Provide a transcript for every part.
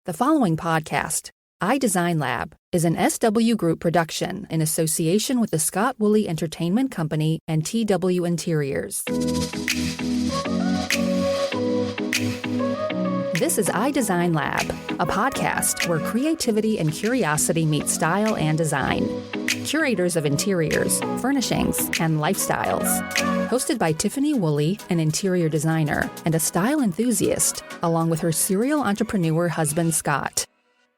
The following podcast, I Design Lab, is an SW Group production in association with the Scott Woolley Entertainment Company and TW Interiors. This is I Design Lab, a podcast where creativity and curiosity meet style and design. Curators of interiors, furnishings, and lifestyles. Hosted by Tiffany Woolley, an interior designer and a style enthusiast, along with her serial entrepreneur husband, Scott.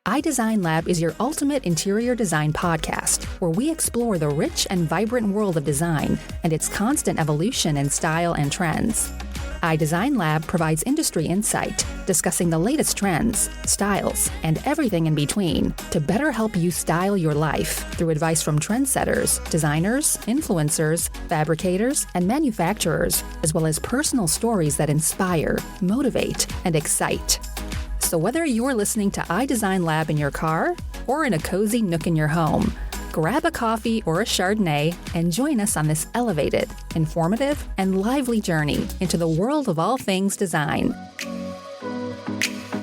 I Design Lab is your ultimate interior design podcast, where we explore the rich and vibrant world of design and its constant evolution in style and trends. I Design Lab provides industry insight, discussing the latest trends, styles, and everything in between to better help you style your life through advice from trendsetters, designers, influencers, fabricators, and manufacturers, as well as personal stories that inspire, motivate, and excite. So whether you're listening to I Design Lab in your car or in a cozy nook in your home, grab a coffee or a Chardonnay and join us on this elevated, informative, and lively journey into the world of all things design.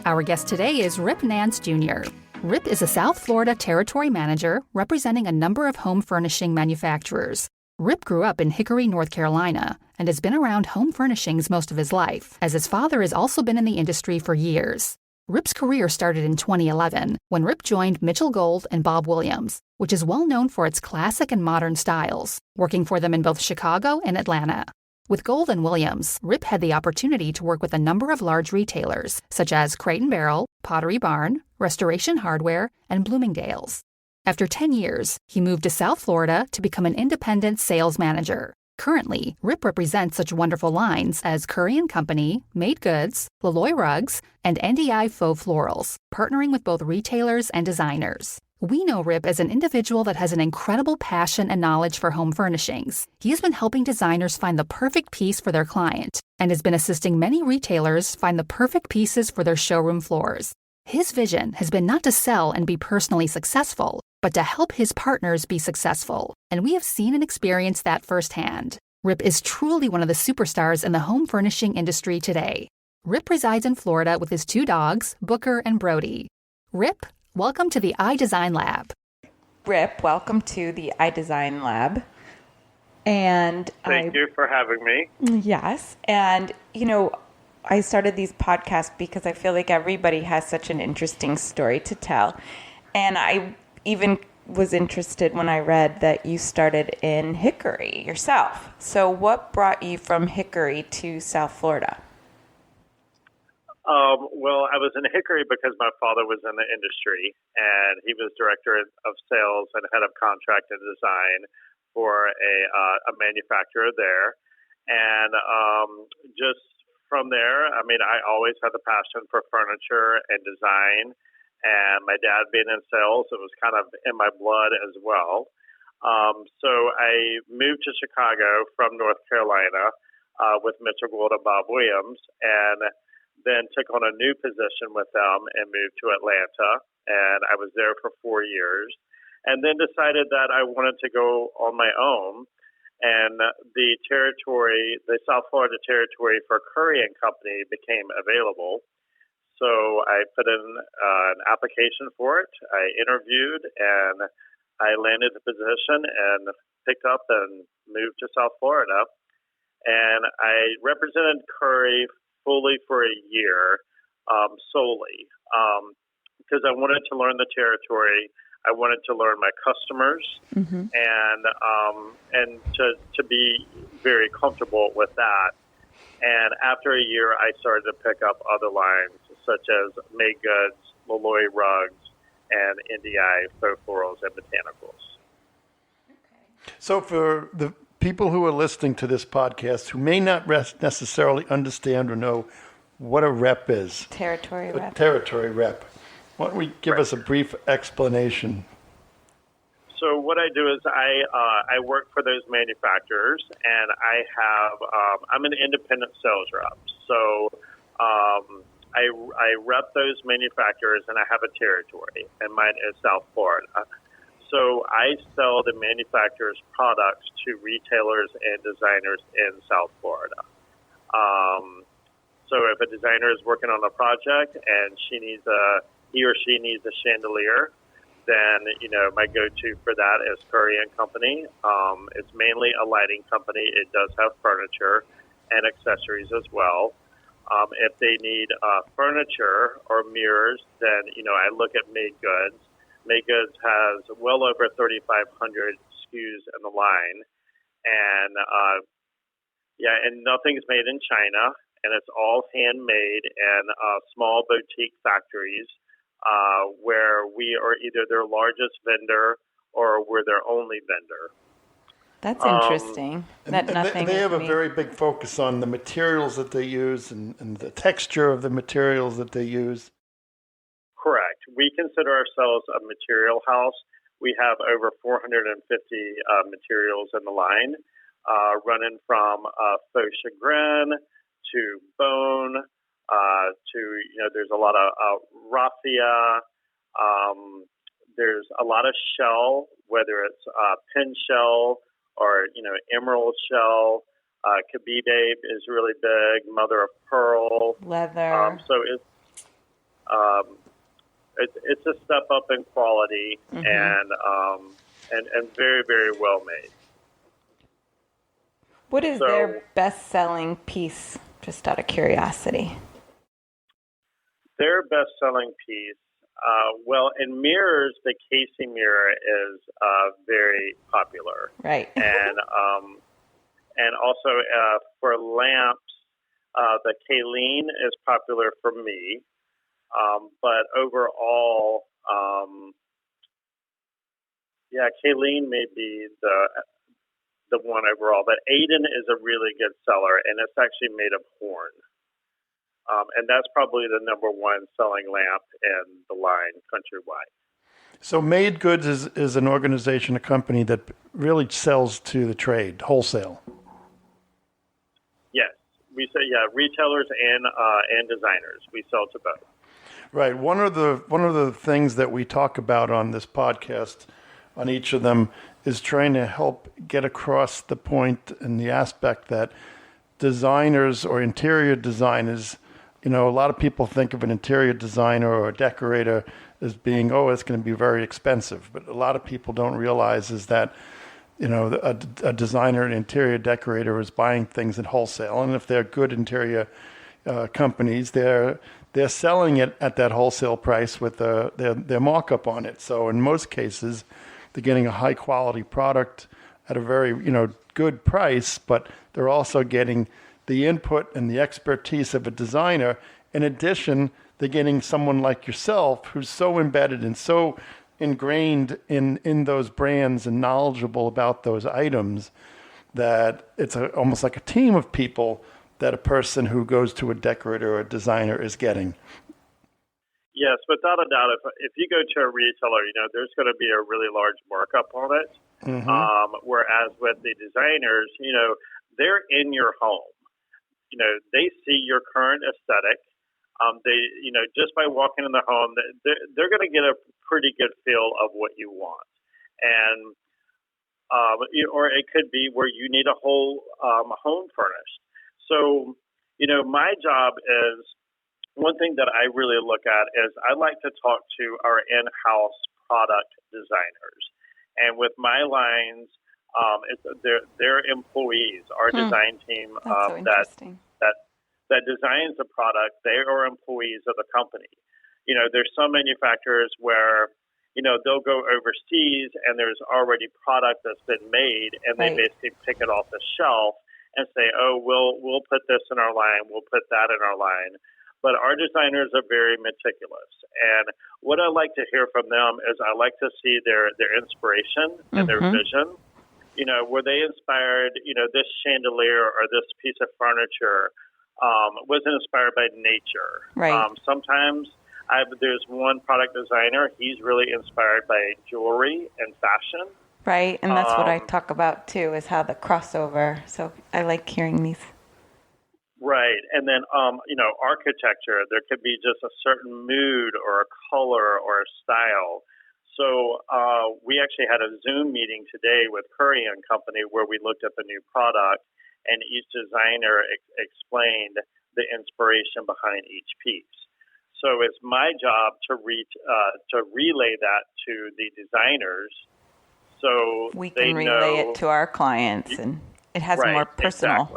Our guest today is Rip Nance Jr. Rip is a South Florida territory manager representing a number of home furnishing manufacturers. Rip grew up in Hickory, North Carolina, and has been around home furnishings most of his life, as his father has also been in the industry for years. Rip's career started in 2011 when Rip joined Mitchell Gold and Bob Williams, which is well known for its classic and modern styles, working for them in both Chicago and Atlanta. With Gold and Williams, Rip had the opportunity to work with a number of large retailers, such as Crate & Barrel, Pottery Barn, Restoration Hardware, and Bloomingdale's. After 10 years, he moved to South Florida to become an independent sales manager. Currently, Rip represents such wonderful lines as Curry & Company, Made Goods, Laloy Rugs, and NDI Faux Florals, partnering with both retailers and designers. We know Rip as an individual that has an incredible passion and knowledge for home furnishings. He has been helping designers find the perfect piece for their client and has been assisting many retailers find the perfect pieces for their showroom floors. His vision has been not to sell and be personally successful, but to help his partners be successful, and we have seen and experienced that firsthand. Rip is truly one of the superstars in the home furnishing industry today. Rip resides in Florida with his two dogs, Booker and Brody. Rip, welcome to the I Design Lab. Rip, welcome to the I Design Lab. And Thank you for having me. Yes, and I started these podcasts because I feel like everybody has such an interesting story to tell. And I even was interested when I read that you started in Hickory yourself. So what brought you from Hickory to South Florida? Well, I was in Hickory because my father was in the industry, and he was director of sales and head of contract and design for a manufacturer there. And just from there, I always had the passion for furniture and design. And my dad being in sales, it was kind of in my blood as well. So I moved to Chicago from North Carolina with Mitchell Gold and Bob Williams, and then took on a new position with them and moved to Atlanta. And I was there for 4 years, and then decided that I wanted to go on my own. And the South Florida territory for Curry & Company became available. So I put in an application for it. I interviewed, and I landed the position and picked up and moved to South Florida. And I represented Curry fully for a year solely because I wanted to learn the territory. I wanted to learn my customers and to be very comfortable with that. And after a year, I started to pick up other lines such as Made Goods, Laloy Rugs, and NDI Faux Florals and Botanicals. Okay. So for the people who are listening to this podcast who may not necessarily understand or know what a rep is. Territory rep. Territory rep. Why don't we give us a brief explanation? So what I do is I work for those manufacturers, and I'm an independent sales rep. So I rep those manufacturers, and I have a territory, and mine is South Florida. So I sell the manufacturer's products to retailers and designers in South Florida. So if a designer is working on a project and she needs a he or she needs a chandelier, then, my go-to for that is Curry & Company. It's mainly a lighting company. It does have furniture and accessories as well. If they need furniture or mirrors, then, I look at Made Goods. Made Goods has well over 3,500 SKUs in the line. And, and nothing's made in China, and it's all handmade in small boutique factories where we are either their largest vendor or we're their only vendor. That's interesting. They have a very big focus on the materials that they use and the texture of the materials that they use. Correct. We consider ourselves a material house. We have over 450 materials in the line, running from faux chagrin to bone to, there's a lot of raffia. There's a lot of shell, whether it's pin shell or, emerald shell. Kabibe is really big, mother of pearl. Leather. So it's a step up in quality and very, very well made. What is their best-selling piece, just out of curiosity? Their best-selling piece, in mirrors, the Casey mirror is very popular. Right. And also for lamps, the Kaleen is popular for me. But overall, Kaleen may be the one overall. But Aiden is a really good seller, and it's actually made of horn. And that's probably the number one selling lamp in the line countrywide. So Made Goods is an organization, a company that really sells to the trade, wholesale. Yes. We say, retailers and designers. We sell to both. Right. One of the things that we talk about on this podcast, on each of them, is trying to help get across the point and the aspect that designers or interior designers, a lot of people think of an interior designer or a decorator as being, it's going to be very expensive. But a lot of people don't realize is that, a designer, an interior decorator is buying things in wholesale. And if they're good interior companies, they're selling it at that wholesale price with their markup on it. So in most cases, they're getting a high quality product at a very, good price, but they're also getting the input and the expertise of a designer. In addition, they're getting someone like yourself who's so embedded and so ingrained in those brands and knowledgeable about those items that it's almost like a team of people that a person who goes to a decorator or a designer is getting. Yes, without a doubt. If you go to a retailer, there's going to be a really large markup on it. Whereas with the designers, they're in your home. They see your current aesthetic. They, just by walking in the home, they're going to get a pretty good feel of what you want. And, or it could be where you need a whole home furnished. So, my job is, one thing that I really look at is I like to talk to our in-house product designers. And with my lines, they're employees. Our design team that designs the product, they are employees of the company. There's some manufacturers where, they'll go overseas and there's already product that's been made and they basically pick it off the shelf and say, we'll put this in our line, we'll put that in our line. But our designers are very meticulous. And what I like to hear from them is I like to see their inspiration and their vision. Were they inspired, this chandelier or this piece of furniture was inspired by nature. Right. Sometimes there's one product designer, he's really inspired by jewelry and fashion. Right, and that's what I talk about too, is how the crossover. So I like hearing these. Right, and then architecture. There could be just a certain mood or a color or a style. So we actually had a Zoom meeting today with Curry & Company where we looked at the new product, and each designer explained the inspiration behind each piece. So it's my job to relay that to the designers, so we can relay it to our clients, and it has a more personal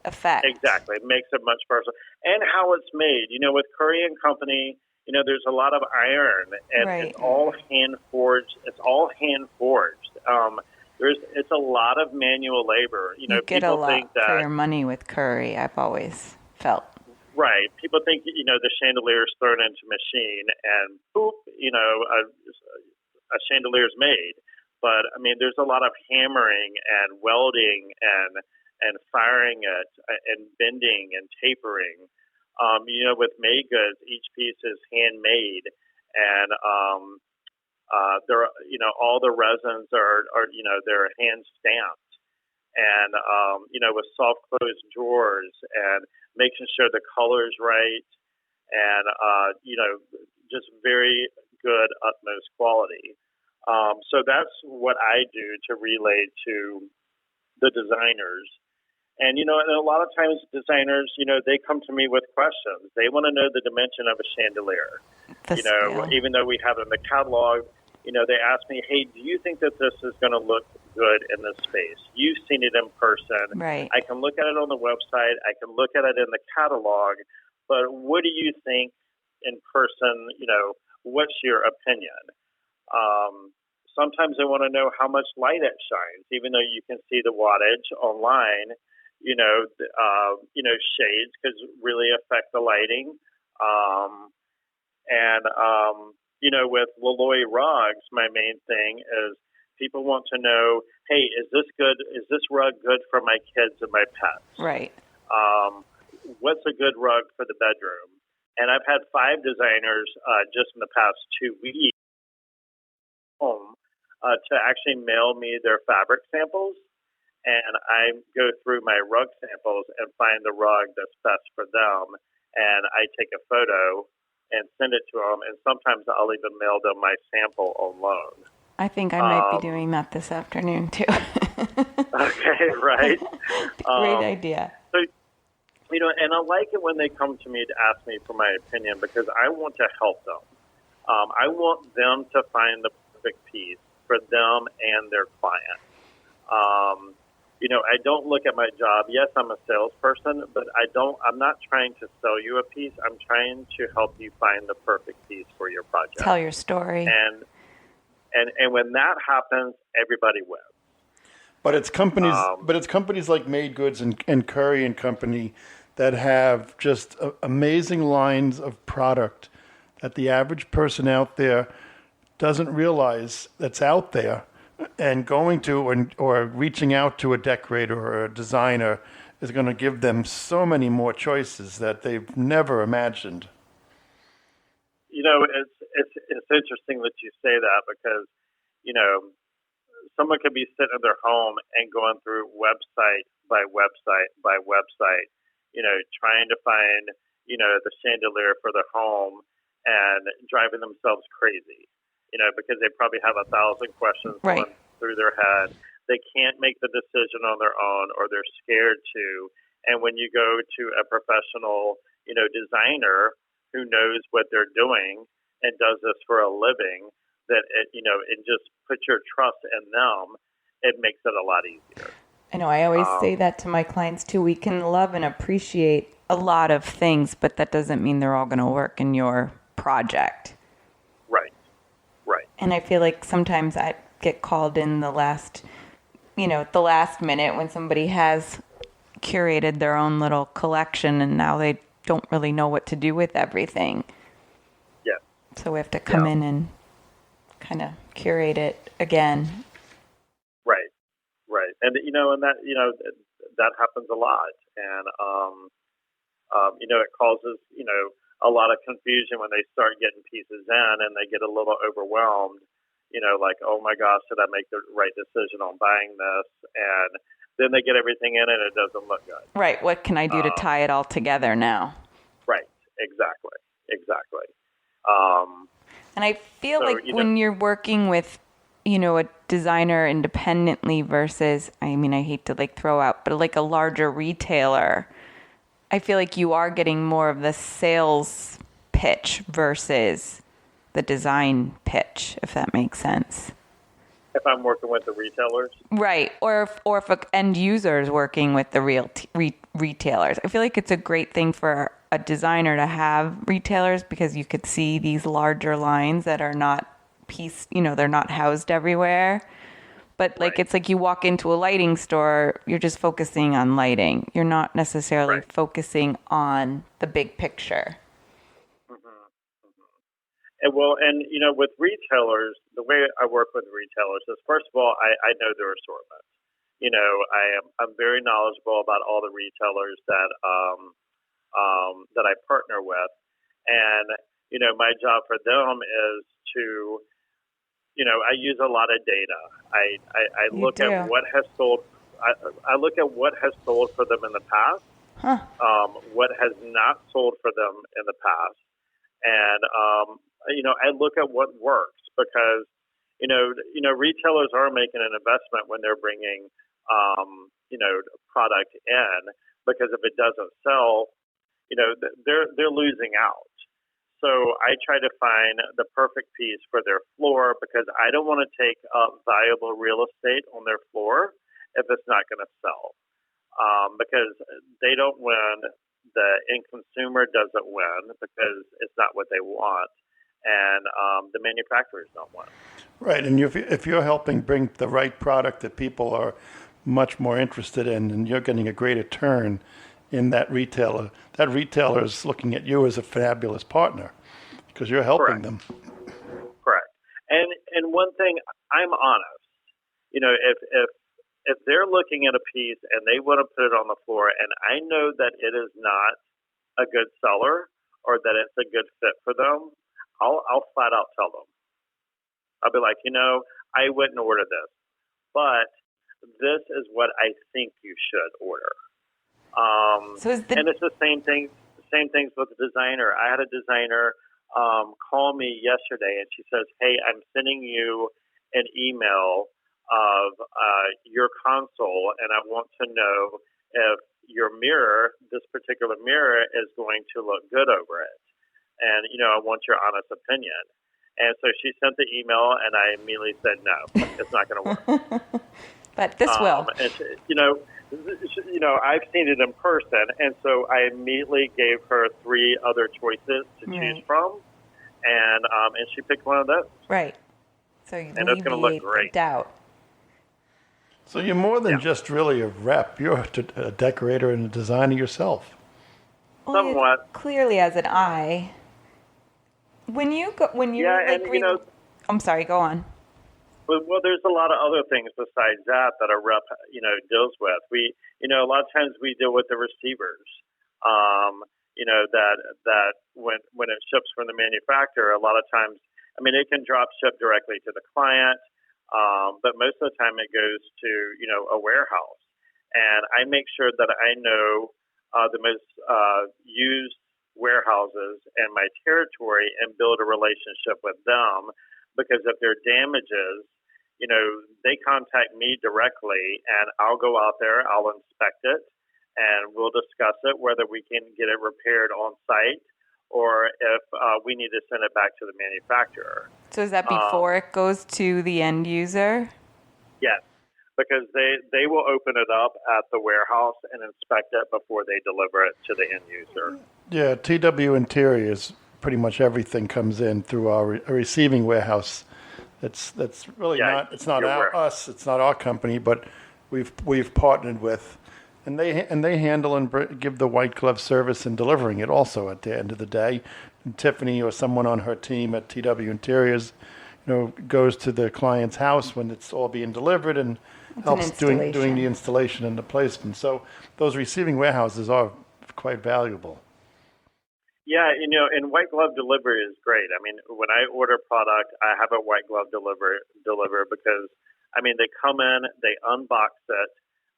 effect. Exactly, it makes it much personal, and how it's made. With Curry and Company, there's a lot of iron, and it's all hand forged. It's a lot of manual labor. You get a lot for your money with Curry, I've always felt. Right. People think, the chandelier is thrown into a machine and boop, a chandelier is made. But, there's a lot of hammering and welding and firing it and bending and tapering. With made goods, each piece is handmade, and all the resins are they're hand stamped. And, with soft closed drawers and making sure the color's right and, just very good utmost quality. So that's what I do to relay to the designers. And, and a lot of times designers, they come to me with questions. They want to know the dimension of a chandelier. Even though we have it in the catalog, they ask me, hey, do you think that this is going to look good in this space? You've seen it in person. Right. I can look at it on the website. I can look at it in the catalog. But what do you think in person? What's your opinion? Sometimes they want to know how much light it shines, even though you can see the wattage online. Shades could really affect the lighting. With Woolley rugs, my main thing is people want to know, hey, is this good? Is this rug good for my kids and my pets? Right. What's a good rug for the bedroom? And I've had 5 designers just in the past 2 weeks home to actually mail me their fabric samples. And I go through my rug samples and find the rug that's best for them. And I take a photo and send it to them. And sometimes I'll even mail them my sample on loan. I think I might be doing that this afternoon, too. Okay, right. Great idea. So, and I like it when they come to me to ask me for my opinion because I want to help them. I want them to find the perfect piece for them and their client. I don't look at my job. Yes, I'm a salesperson, but I'm not trying to sell you a piece. I'm trying to help you find the perfect piece for your project. Tell your story. And when that happens, everybody wins. But it's companies like Made Goods and Curry and Company that have just amazing lines of product that the average person out there doesn't realize that's out there, and going to or reaching out to a decorator or a designer is going to give them so many more choices that they've never imagined. It's interesting that you say that because, someone could be sitting in their home and going through website by website by website, trying to find, the chandelier for their home and driving themselves crazy, because they probably have 1,000 questions going through their head. They can't make the decision on their own, or they're scared to. And when you go to a professional, designer who knows what they're doing and does this for a living, that and just put your trust in them, it makes it a lot easier. I know. I always say that to my clients too. We can love and appreciate a lot of things, but that doesn't mean they're all going to work in your project. Right. And I feel like sometimes I get called in the last minute when somebody has curated their own little collection and now they don't really know what to do with everything. Yeah. So we have to come in and kind of curate it again. Right. And, and that happens a lot. And, it causes, a lot of confusion when they start getting pieces in and they get a little overwhelmed, like, oh my gosh, did I make the right decision on buying this? And then they get everything in and it doesn't look good. Right. What can I do to tie it all together now? Right. Exactly. And I feel when you're working with, a designer independently versus, I hate to throw out, but like a larger retailer, I feel like you are getting more of the sales pitch versus the design pitch, if that makes sense. If I'm working with the retailers, right? Or if an end user is working with the retailers, I feel like it's a great thing for a designer to have retailers, because you could see these larger lines that are not they're not housed everywhere. But like, it's like you walk into a lighting store, you're just focusing on lighting. You're not necessarily focusing on the big picture. And with retailers, the way I work with retailers is, first of all, I know their assortment. I'm very knowledgeable about all the retailers that I partner with, and my job for them is to, I use a lot of data. I look at what has sold. I look at what has sold for them in the past, what has not sold for them in the past, and I look at what works, because retailers are making an investment when they're bringing product in, because if it doesn't sell, they're losing out. So I try to find the perfect piece for their floor, because I don't want to take up valuable real estate on their floor if it's not going to sell, because they don't win. The end consumer doesn't win because it's not what they want, and the manufacturers don't win. Right, and if you're helping bring the right product that people are much more interested in, and you're getting a greater turn in that retailer is looking at you as a fabulous partner, because you're helping them. Correct. And one thing, I'm honest. If they're looking at a piece and they want to put it on the floor, and I know that it is not a good seller or that it's a good fit for them, I'll flat out tell them. I'll be like, I wouldn't order this, but this is what I think you should order. And it's the same things with the designer. I had a designer call me yesterday, and she says, "Hey, I'm sending you an email of your console, and I want to know if your mirror, this particular mirror, is going to look good over it. And, I want your honest opinion." And so she sent the email, and I immediately said, "No, it's not going to work." But this will. And I've seen it in person, and so I immediately gave her 3 other choices to choose from, and she picked one of those. Right. So you and it's going to look great. Doubt. So you're more than just really a rep. You're a decorator and a designer yourself. Well, somewhat. Clearly, as an eye. When you I'm sorry. Go on. Well, there's a lot of other things besides that a rep, deals with. We, a lot of times we deal with the receivers. That when it ships from the manufacturer, a lot of times, it can drop ship directly to the client, but most of the time it goes to, a warehouse. And I make sure that I know the most used warehouses in my territory and build a relationship with them, because if there are damages, they contact me directly, and I'll go out there, I'll inspect it, and we'll discuss it, whether we can get it repaired on site or if we need to send it back to the manufacturer. So is that before it goes to the end user? Yes, because they will open it up at the warehouse and inspect it before they deliver it to the end user. Yeah, TW Interiors, pretty much everything comes in through our receiving warehouse. That's really not. It's not us. It's not our company, but we've partnered with, and they handle and give the white glove service in delivering it. Also, at the end of the day, and Tiffany or someone on her team at TW Interiors, goes to the client's house when it's all being delivered and helps doing the installation and the placement. So those receiving warehouses are quite valuable. Yeah, and white glove delivery is great. When I order product, I have a white glove deliver because, they come in, they unbox it,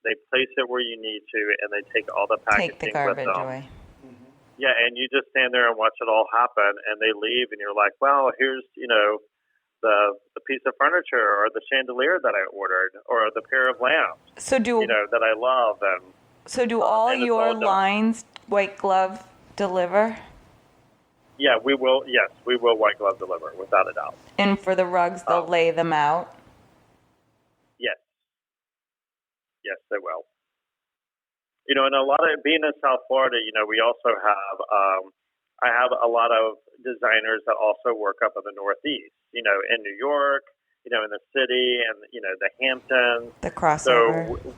they place it where you need to, and they take all the packaging with them. Take the garbage away. Mm-hmm. Yeah, and you just stand there and watch it all happen, and they leave, and you're like, well, here's, the piece of furniture or the chandelier that I ordered or the pair of lamps, that I love. And so do all your lines white glove deliver? Yeah, we will. Yes, we will white glove deliver without a doubt. And for the rugs, they'll lay them out? Yes. Yes, they will. And a lot of being in South Florida, we also have, I have a lot of designers that also work up in the Northeast, in New York, in the city and, the Hamptons. The crossover. So,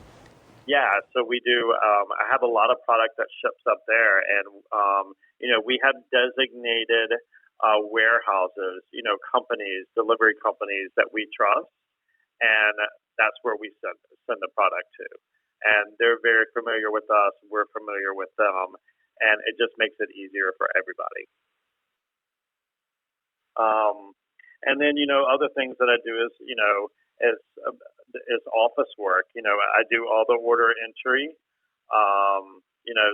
yeah, so we do, I have a lot of product that ships up there. And, we have designated warehouses, companies, delivery companies that we trust. And that's where we send the product to. And they're very familiar with us. We're familiar with them. And it just makes it easier for everybody. And then, other things that I do is, is office work. I do all the order entry.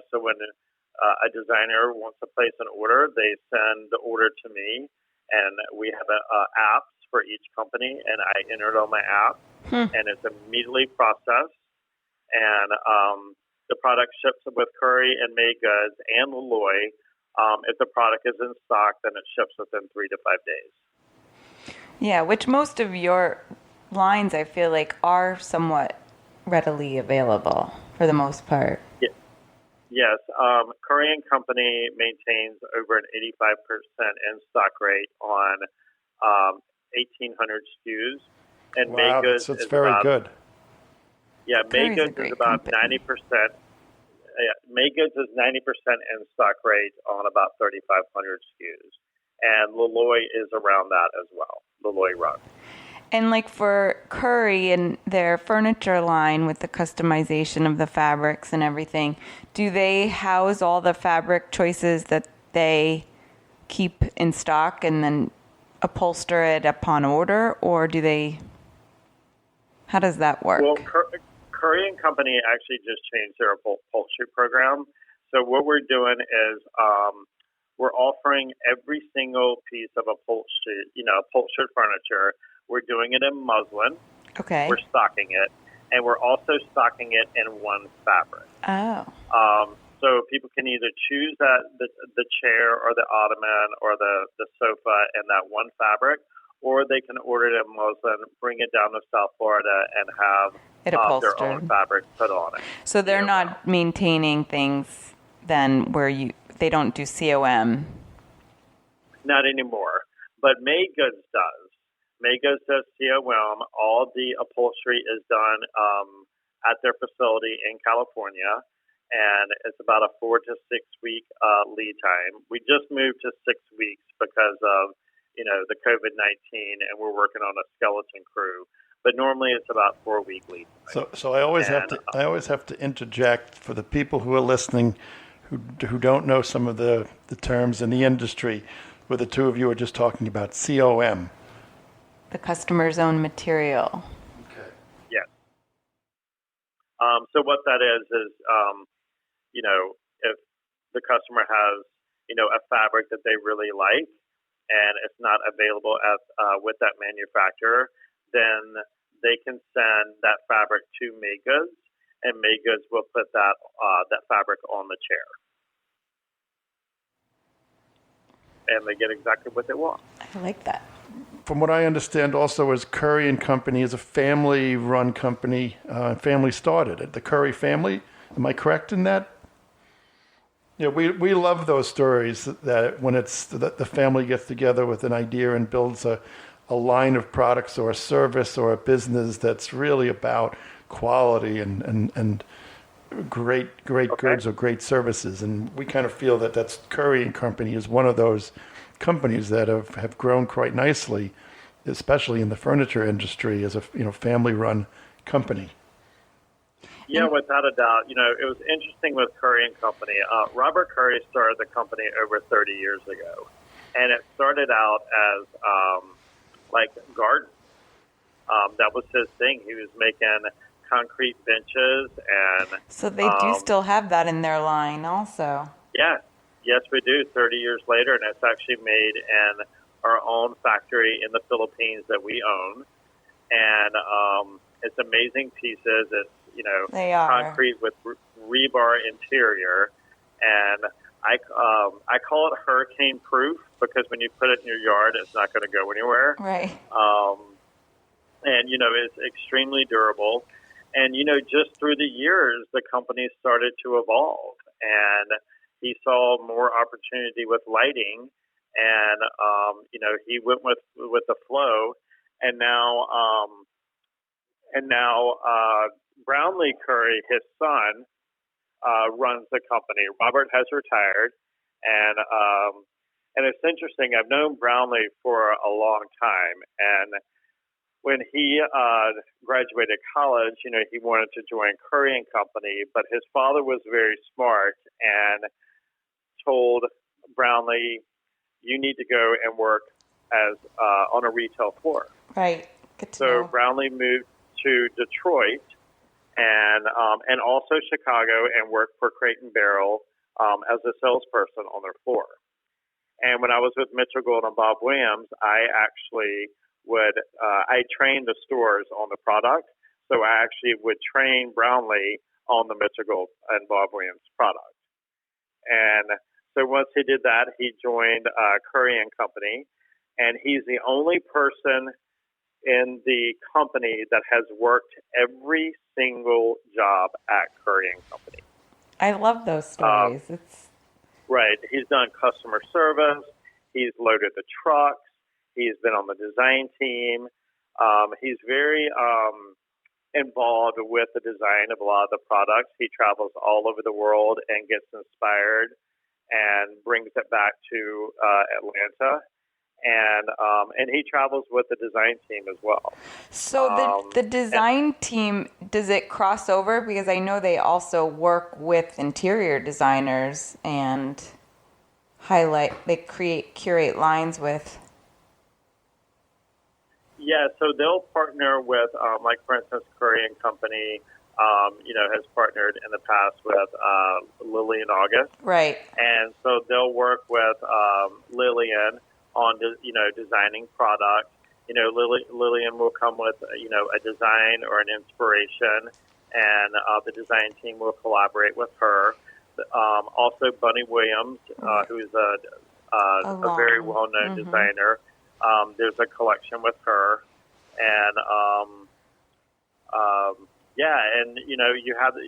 So when a designer wants to place an order, they send the order to me. And we have apps for each company. And I enter it on my app. And it's immediately processed. And the product ships with Curry and May Goods and Woolley. If the product is in stock, then it ships within 3 to 5 days. Yeah, which most of your lines, I feel like, are somewhat readily available for the most part. Yeah. Yes. Curry and Company maintains over an 85% in-stock rate on 1,800 SKUs. And wow, May Goods that's is very about, good. Yeah, May Goods is about company. 90%. May Goods is 90% in stock rate on about 3,500 SKUs, and Woolley is around that as well. Woolley rugs. And like for Curry and their furniture line with the customization of the fabrics and everything, do they house all the fabric choices that they keep in stock and then upholster it upon order, or do they? How does that work? Well, Curry and Company actually just changed their upholstery program. So what we're doing is we're offering every single piece of upholstered furniture. We're doing it in muslin. Okay. We're stocking it, and we're also stocking it in one fabric. Oh. So people can either choose the chair or the ottoman or the sofa in that one fabric, or they can order it in muslin, bring it down to South Florida, and have their own fabric put on it. So they're not maintaining things then where they don't do COM? Not anymore. But May Goods does. May Goods does COM. All the upholstery is done at their facility in California, and it's about a 4 to 6 week lead time. We just moved to 6 weeks because of the COVID-19, and we're working on a skeleton crew. But normally it's about 4 week lead time. So I always have to interject for the people who are listening, who don't know some of the terms in the industry, where the two of you are just talking about COM. The customer's own material. Okay. Yes. So what that is if the customer has a fabric that they really like, and it's not available with that manufacturer, then they can send that fabric to May Goods, and May Goods will put that fabric on the chair. And they get exactly what they want. I like that. From what I understand also is Curry and Company is a family-run company, family started it, the Curry family. Am I correct in that? Yeah, we love those stories that when it's the family gets together with an idea and builds a line of products or a service or a business that's really about quality and great goods or great services. And we kind of feel that's Curry and Company is one of those companies that have grown quite nicely, especially in the furniture industry as a family-run company. Yeah, without a doubt. It was interesting with Curry and Company. Robert Curry started the company over 30 years ago, and it started out as like gardens. That was his thing. He was making concrete benches, and so they do still have that in their line, also. Yes, we do. 30 years later, and it's actually made in our own factory in the Philippines that we own, and it's amazing pieces. It's they are concrete with rebar interior, and I call it hurricane proof because when you put it in your yard, it's not going to go anywhere. Right. And it's extremely durable. And just through the years, the company started to evolve, and he saw more opportunity with lighting, and he went with the flow, and now Brownlee Curry, his son, runs the company. Robert has retired, and it's interesting. I've known Brownlee for a long time, and when he graduated college, he wanted to join Curry and Company, but his father was very smart and told Brownlee, "You need to go and work as on a retail floor." Right. Good to So know. Brownlee moved to Detroit and also Chicago and worked for Crate and Barrel as a salesperson on their floor. And when I was with Mitchell Gold and Bob Williams, I actually I trained the stores on the product. So I actually would train Brownlee on the Mitchell Gold and Bob Williams product. And so once he did that, he joined Curry and Company, and he's the only person in the company that has worked every single job at Curry and Company. I love those stories. Right. He's done customer service. He's loaded the trucks. He's been on the design team. He's very involved with the design of a lot of the products. He travels all over the world and gets inspired and brings it back to Atlanta. And he travels with the design team as well. So the design team, does it cross over? Because I know they also work with interior designers and curate lines with. Yeah, so they'll partner with, like for instance, Curry and Company, has partnered in the past with Lily and August. Right. And so they'll work with Lillian on, designing products. Lillian will come with, a design or an inspiration, and the design team will collaborate with her. Also, Bunny Williams, who's a very well-known designer. There's a collection with her, and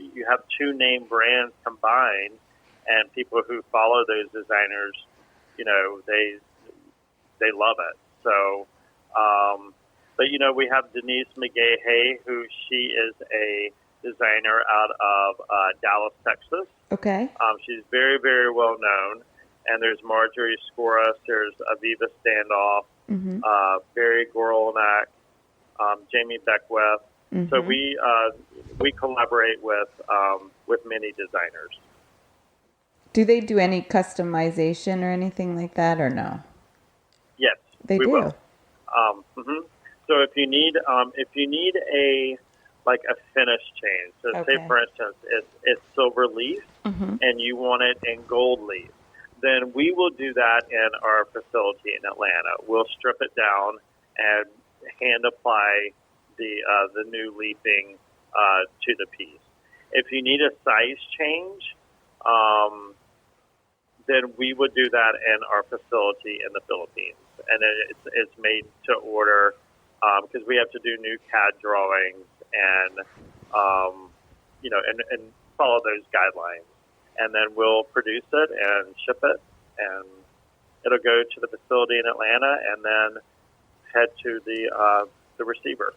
you have two name brands combined, and people who follow those designers, they love it. So, but we have Denise McGahey, who she is a designer out of Dallas, Texas. Okay. She's very, very well known. And there's Marjorie Skoras, there's Aviva Standoff, Barry Gorelnak, Jamie Beckwith. So we collaborate with many designers. Do they do any customization or anything like that, or no? Yes, they we do. Will. So if you need a finish change, so say for instance it's silver leaf and you want it in gold leaf, then we will do that in our facility in Atlanta. We'll strip it down and hand apply the new leafing to the piece. If you need a size change, then we would do that in our facility in the Philippines, and it's made to order because we have to do new CAD drawings and and follow those guidelines. And then we'll produce it and ship it, and it'll go to the facility in Atlanta and then head to the receiver.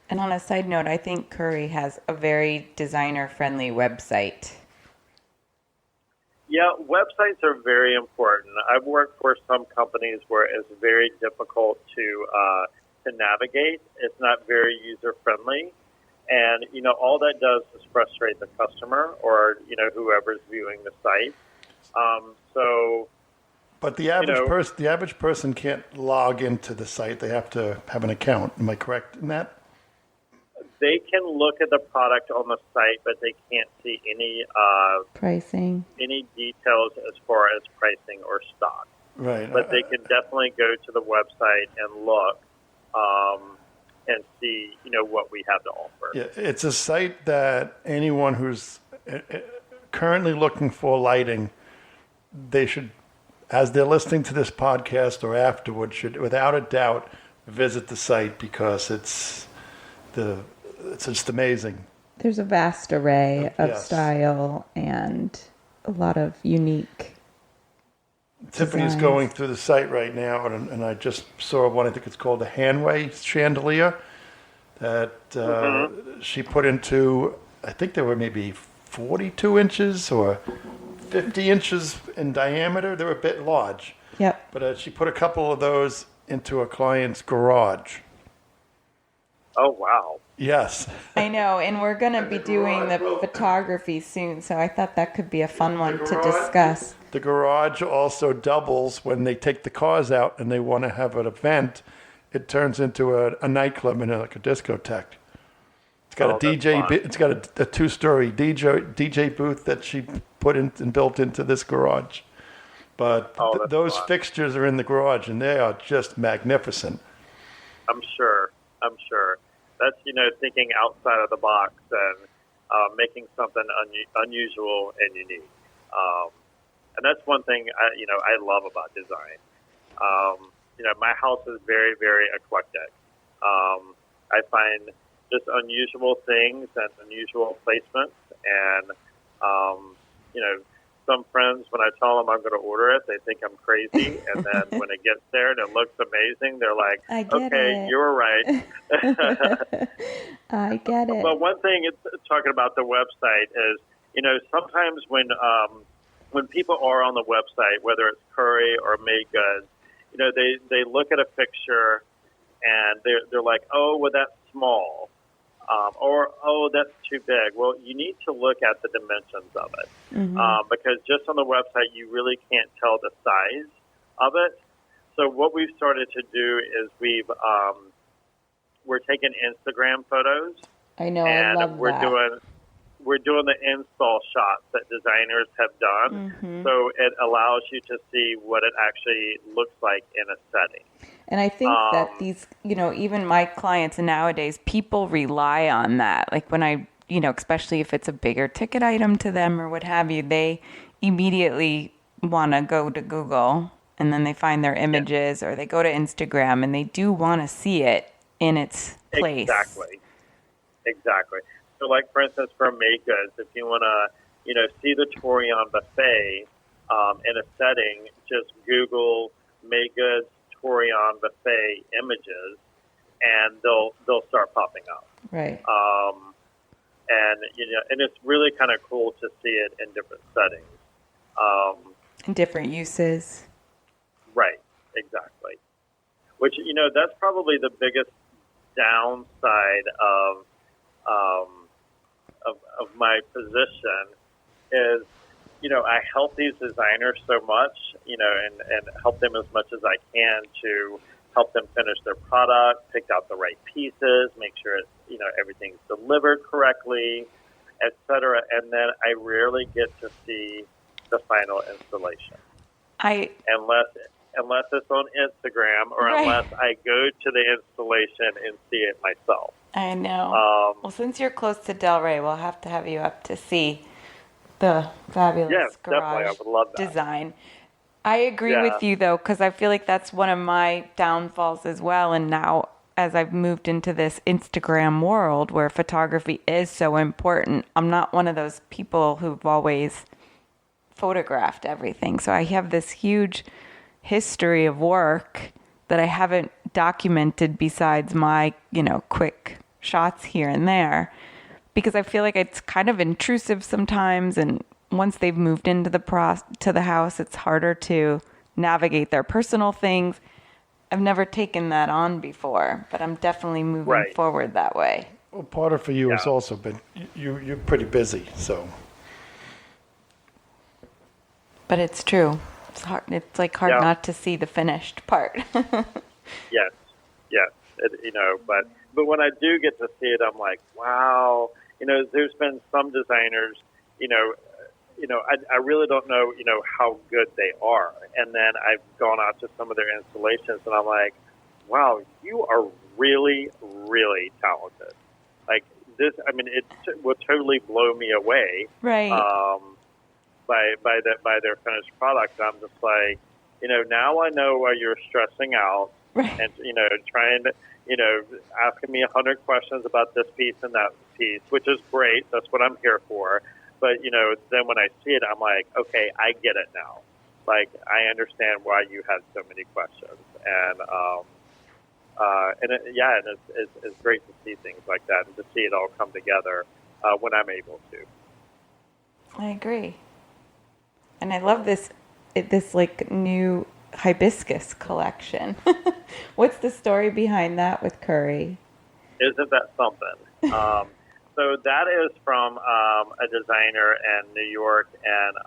And on a side note, I think Curry has a very designer-friendly website. Yeah, websites are very important. I've worked for some companies where it's very difficult to navigate. It's not very user-friendly. And, all that does is frustrate the customer or, whoever's viewing the site. But the average person can't log into the site. They have to have an account. Am I correct in that? They can look at the product on the site, but they can't see any pricing, any details as far as pricing or stock. Right. But they can definitely go to the website and look and see, what we have to offer. Yeah, it's a site that anyone who's currently looking for lighting, they should, as they're listening to this podcast or afterwards, should without a doubt visit the site because it's just amazing. There's a vast array of Yes. style and a lot of unique Tiffany's designs. going through the site right now, and I just saw one. I think it's called the Hanway chandelier that she put into. I think they were maybe 42 inches or 50 inches in diameter. They were a bit large. Yep. But she put a couple of those into a client's garage. Oh, wow. Yes. I know, and we're going to be doing the photography soon, so I thought that could be a fun one to discuss. The garage also doubles when they take the cars out and they want to have an event. It turns into a nightclub and like a discotheque. It's got a DJ. Fun. It's got a 2-story DJ booth that she put in and built into this garage. But those fun. fixtures are in the garage and they are just magnificent. I'm sure. That's, thinking outside of the box and making something unusual and unique. And that's one thing I love about design. My house is very, very eclectic. I find just unusual things and unusual placements. And, some friends, when I tell them I'm going to order it, they think I'm crazy. And then when it gets there and it looks amazing, they're like, okay, you were right. I get it. But one thing talking about the website is, sometimes when people are on the website, whether it's Curry or Made Goods, they look at a fixture and they're like, oh, well, that's small. Or, oh, that's too big. Well, you need to look at the dimensions of it. Mm-hmm. Because just on the website, you really can't tell the size of it. So what we've started to do is we're taking Instagram photos. I know, and I love that. We're doing the install shots that designers have done. Mm-hmm. So it allows you to see what it actually looks like in a setting. And I think that these, even my clients nowadays, people rely on that. Like when I, especially if it's a bigger ticket item to them or what have you, they immediately want to go to Google and then they find their images or they go to Instagram and they do want to see it in its place. Exactly. So like, for instance, for Made Goods, if you want to, see the Torion buffet in a setting, just Google Made Goods Torion buffet images, and they'll start popping up. Right. And it's really kind of cool to see it in different settings. And different uses. Right. Exactly. Which that's probably the biggest downside of my position is, I help these designers so much, and help them as much as I can to help them finish their product, pick out the right pieces, make sure it's, everything's delivered correctly, et cetera. And then I rarely get to see the final installation. Unless it's on Instagram or unless I go to the installation and see it myself. I know. Well, since you're close to Delray, we'll have to have you up to see the fabulous garage I would love that. design. I agree with you, though, because I feel like that's one of my downfalls as well. And now, as I've moved into this Instagram world where photography is so important, I'm not one of those people who've always photographed everything. So I have this huge history of work that I haven't documented besides my, quick shots here and there, because I feel like it's kind of intrusive sometimes. And once they've moved into to the house, it's harder to navigate their personal things. I've never taken that on before, but I'm definitely moving forward that way. Well, part of for you has also been you're pretty busy, so. But it's true. It's hard. It's like hard not to see the finished part. Yes. But when I do get to see it, I'm like, wow. There's been some designers, I really don't know, how good they are. And then I've gone out to some of their installations, and I'm like, wow, you are really, really talented. Like this, it will totally blow me away. Right. by their finished product. I'm just like, now I know why you're stressing out Right. and trying to asking me 100 questions about this piece and that piece, which is great. That's what I'm here for. But then when I see it, I'm like, okay, I get it now. Like, I understand why you had so many questions, and it's great to see things like that and to see it all come together when I'm able to. I agree. And I love this like new hibiscus collection. What's the story behind that with Curry? Isn't that something? So that is from a designer in New York and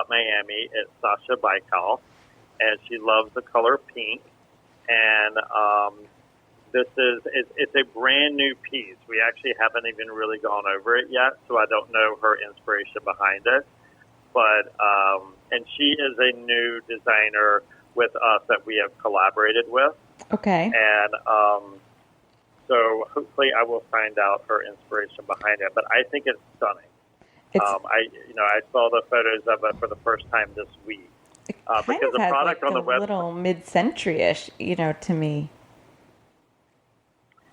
Miami. It's Sasha Baikal, and she loves the color pink. And it's a brand new piece. We actually haven't even really gone over it yet, so I don't know her inspiration behind it. But and she is a new designer with us that we have collaborated with. Okay. And so hopefully I will find out her inspiration behind it. But I think it's stunning. I saw the photos of it for the first time this week. Because the product on the website, a little mid-century-ish, to me.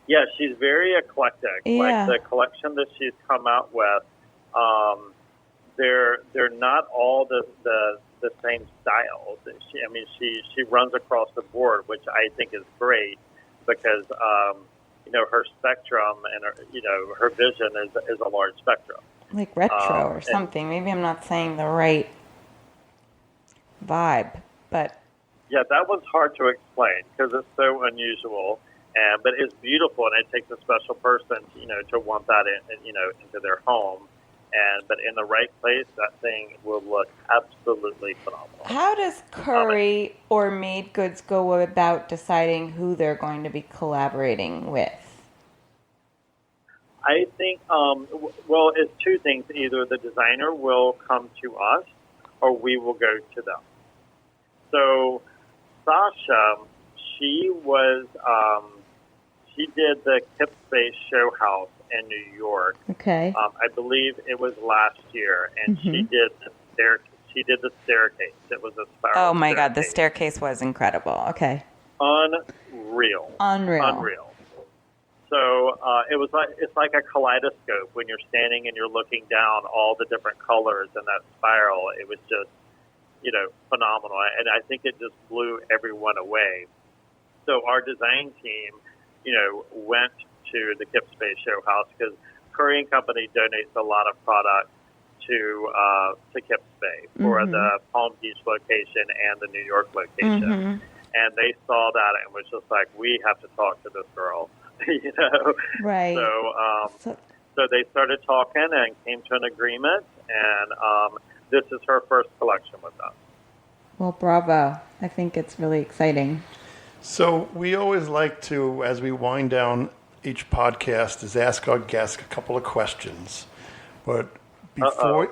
Yeah, she's very eclectic. Yeah. Like the collection that she's come out with, they're not all the same styles. She runs across the board, which I think is great because her spectrum and her vision is a large spectrum. Like retro or something. Maybe I'm not saying the right vibe, but yeah, that one's hard to explain because it's so unusual, but it's beautiful, and it takes a special person, to want that into their home, but in the right place, that thing will look absolutely phenomenal. How does Curry or Made Goods go about deciding who they're going to be collaborating with? I think, it's two things. Either the designer will come to us or we will go to them. So Sasha, she did the Kip Space Show House in New York. Okay. I believe it was last year, and she did the staircase. It was a spiral. Oh my God, the staircase was incredible. Okay. Unreal. So it's like a kaleidoscope when you're standing and you're looking down all the different colors in that spiral. It was just, phenomenal. And I think it just blew everyone away. So our design team, went to the Kip Space Show House because Curry & Company donates a lot of product to Kip Space for the Palm Beach location and the New York location. And they saw that and was just like, we have to talk to this girl. Right. So they started talking and came to an agreement, and this is her first collection with us. Well, bravo. I think it's really exciting. So we always like to, as we wind down each podcast, is ask our guests a couple of questions. But before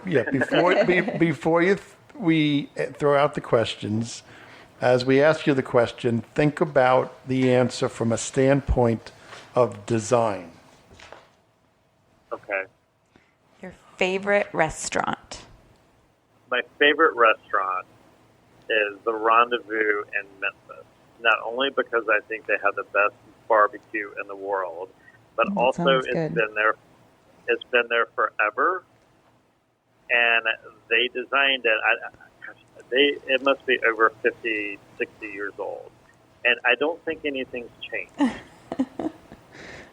we throw out the questions, as we ask you the question, think about the answer from a standpoint of design. Okay. Your favorite restaurant? My favorite restaurant is the Rendezvous in Memphis. Not only because I think they have the best barbecue in the world, but also it's been there forever, and they designed it. It must be over 50, 60 years old, and I don't think anything's changed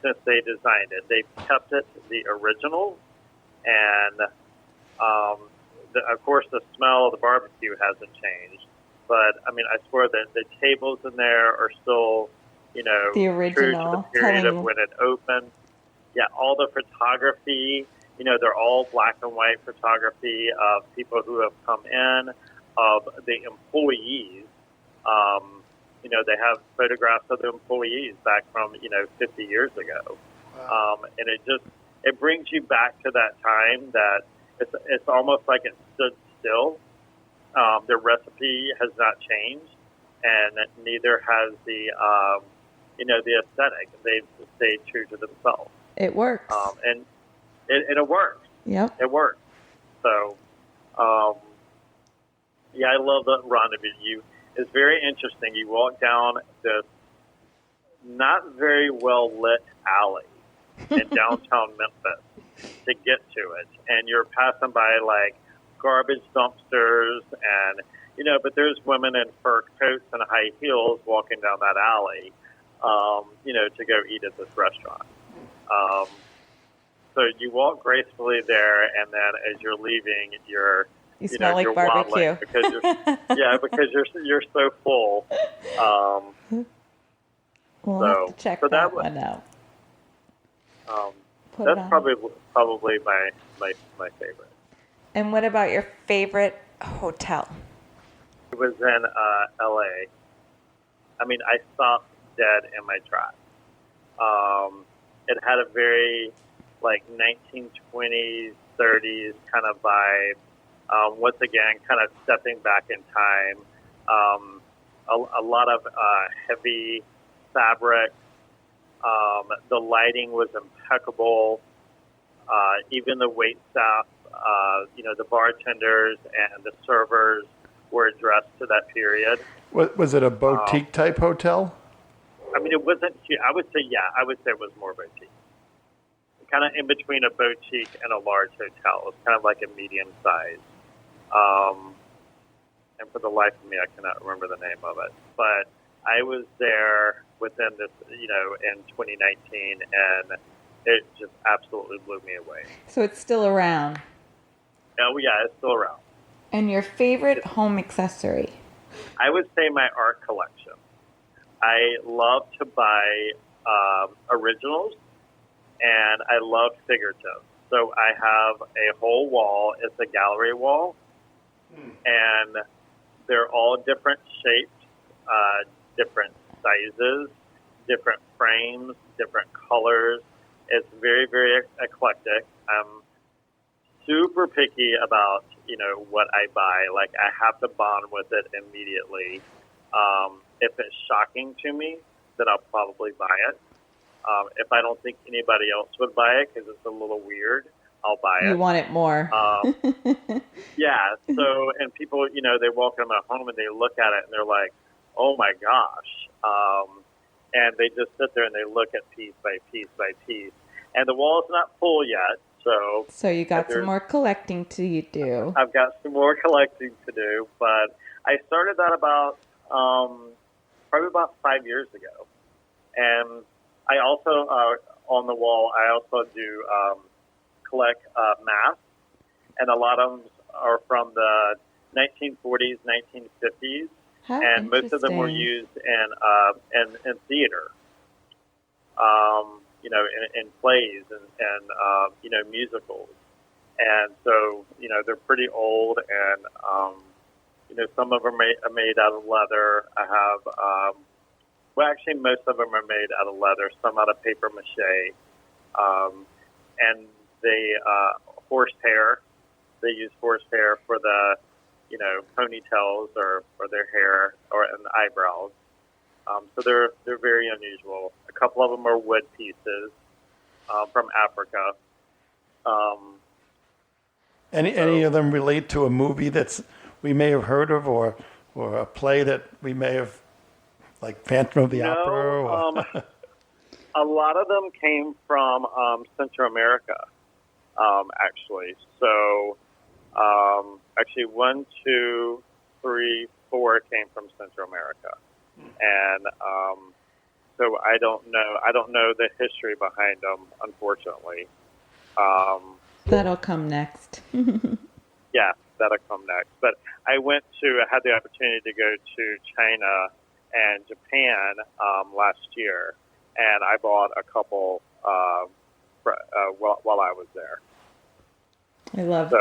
since they designed it. They've kept it the original, and of course the smell of the barbecue hasn't changed. But I swear that the tables in there are still, the original, true to the period of when it opened. Yeah, all the photography, they're all black and white photography of people who have come in, of the employees. They have photographs of the employees back from, 50 years ago. Wow. And it brings you back to that time that it's almost like it stood still. Their recipe has not changed, and neither has the aesthetic. They've stayed true to themselves. It works. And it works. Yep. It works. So Yeah, I love the rendezvous. It's very interesting. You walk down this not very well lit alley in downtown Memphis to get to it, and you're passing by like garbage dumpsters and but there's women in fur coats and high heels walking down that alley, to go eat at this restaurant. So you walk gracefully there, and then as you're leaving, you smell like barbecue because you're so full. We'll have to check that one out. That's probably my favorite. And what about your favorite hotel? It was in L.A. I mean, I stopped dead in my tracks. It had a very 1920s, 30s kind of vibe. Once again, kind of stepping back in time. A lot of heavy fabric. The lighting was impeccable. Even the wait staff, the bartenders and the servers were dressed to that period. Was it a boutique type hotel? I mean, it wasn't. I would say it was more boutique. Kind of in between a boutique and a large hotel. It was kind of like a medium size. And for the life of me, I cannot remember the name of it. But I was there within this, in 2019, and it just absolutely blew me away. So it's still around? Oh, yeah, it's still around. And your favorite home accessory? I would say my art collection. I love to buy originals, and I love figuratives. So I have a whole wall. It's a gallery wall, and they're all different shapes, different sizes, different frames, different colors. It's very, very eclectic. I'm super picky about, what I buy. Like, I have to bond with it immediately. If it's shocking to me, then I'll probably buy it. If I don't think anybody else would buy it because it's a little weird, I'll buy it. You want it more. Yeah. So, and people, they walk in my home and they look at it and they're like, oh my gosh. And they just sit there and they look at piece by piece by piece. And the wall's not full yet. So you got some more collecting to do. I've got some more collecting to do, but I started that about probably about 5 years ago. And I also, on the wall, I also do collect masks, and a lot of them are from the 1940s, 1950s, and most of them were used in theater. In plays and musicals. And so, they're pretty old, and, some of them are made out of leather. I have, actually, most of them are made out of leather, some out of paper mache. And they, horsehair, they use horsehair for the, ponytails or their hair and eyebrows. So they're very unusual. A couple of them are wood pieces from Africa. Any of them relate to a movie that's we may have heard of, or a play that we may have, like Phantom of the Opera? Or... a lot of them came from Central America, actually. So actually 1, 2, 3, 4 came from Central America. And so I don't know the history behind them, unfortunately. That'll come next. Yeah, that'll come next. But I had the opportunity to go to China and Japan last year, and I bought a couple while I was there. I love. So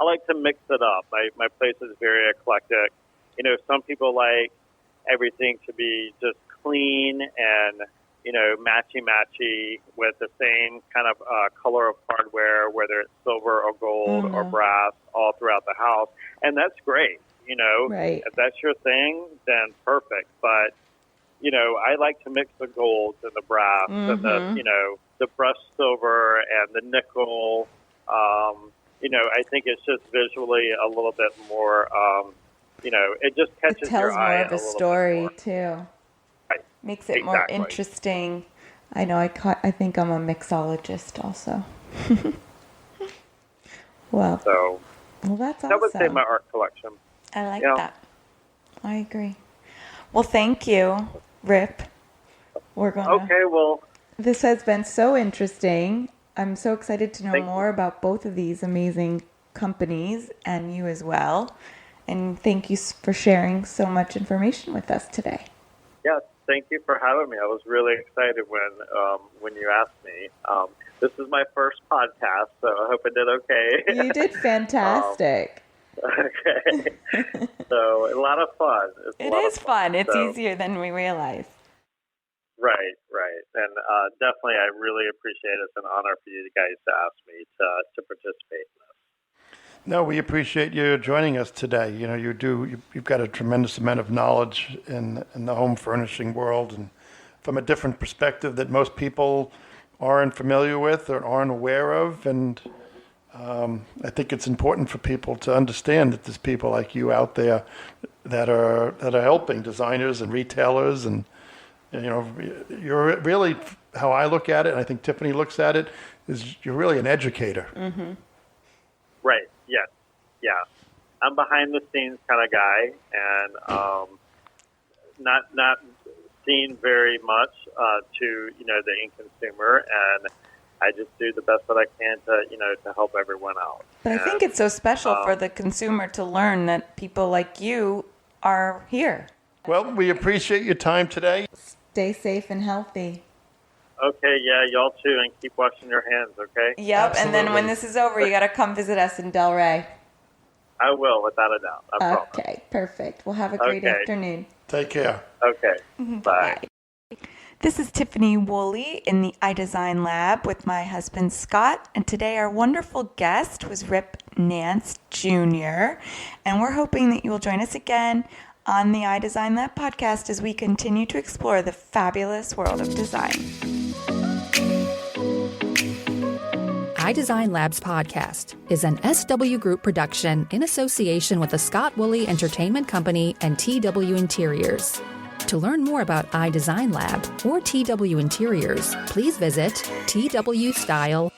I like to mix it up. My place is very eclectic. Some people like everything to be just clean and, matchy-matchy with the same kind of color of hardware, whether it's silver or gold or brass, all throughout the house. And that's great, Right. If that's your thing, then perfect. But, I like to mix the golds and the brass and the, the brushed silver and the nickel. I think it's just visually a little bit more, it just catches It tells your eye more of a story too. Right. Makes it more interesting. I know. I think I'm a mixologist also. Well, that's awesome. That would say my art collection. I like that. I agree. Well, thank you, Rip. We're going. Okay. Well, this has been so interesting. I'm so excited to know more about both of these amazing companies and you as well. And thank you for sharing so much information with us today. Yes, thank you for having me. I was really excited when you asked me. This is my first podcast, so I hope I did okay. You did fantastic. Okay. So, a lot of fun. It is fun. It's easier than we realize. Right. And definitely, I really appreciate it. It's an honor for you guys to ask me to participate in this. No, we appreciate you joining us today. You've got a tremendous amount of knowledge in the home furnishing world, and from a different perspective that most people aren't familiar with or aren't aware of. And I think it's important for people to understand that there's people like you out there that are helping designers and retailers, and you're really, how I look at it, and I think Tiffany looks at it, is you're really an educator. Mm-hmm. Right. Yes. Yeah. I'm behind the scenes kind of guy, and not seen very much to the end consumer, and I just do the best that I can to help everyone out. But I think it's so special for the consumer to learn that people like you are here. Well, we appreciate your time today. Stay safe and healthy. Okay, yeah, y'all too, and keep washing your hands, okay? Yep, absolutely. And then when this is over, you got to come visit us in Delray. I will, without a doubt. I promise. Okay, perfect. Well, have a great afternoon. Take care. Okay, bye. This is Tiffany Woolley in the iDesign Lab with my husband Scott, and today our wonderful guest was Rip Nance Jr., and we're hoping that you will join us again on the iDesign Lab podcast as we continue to explore the fabulous world of design. iDesign Labs podcast is an SW Group production in association with the Scott Woolley Entertainment Company and TW Interiors. To learn more about iDesign Lab or TW Interiors, please visit twstyle.com.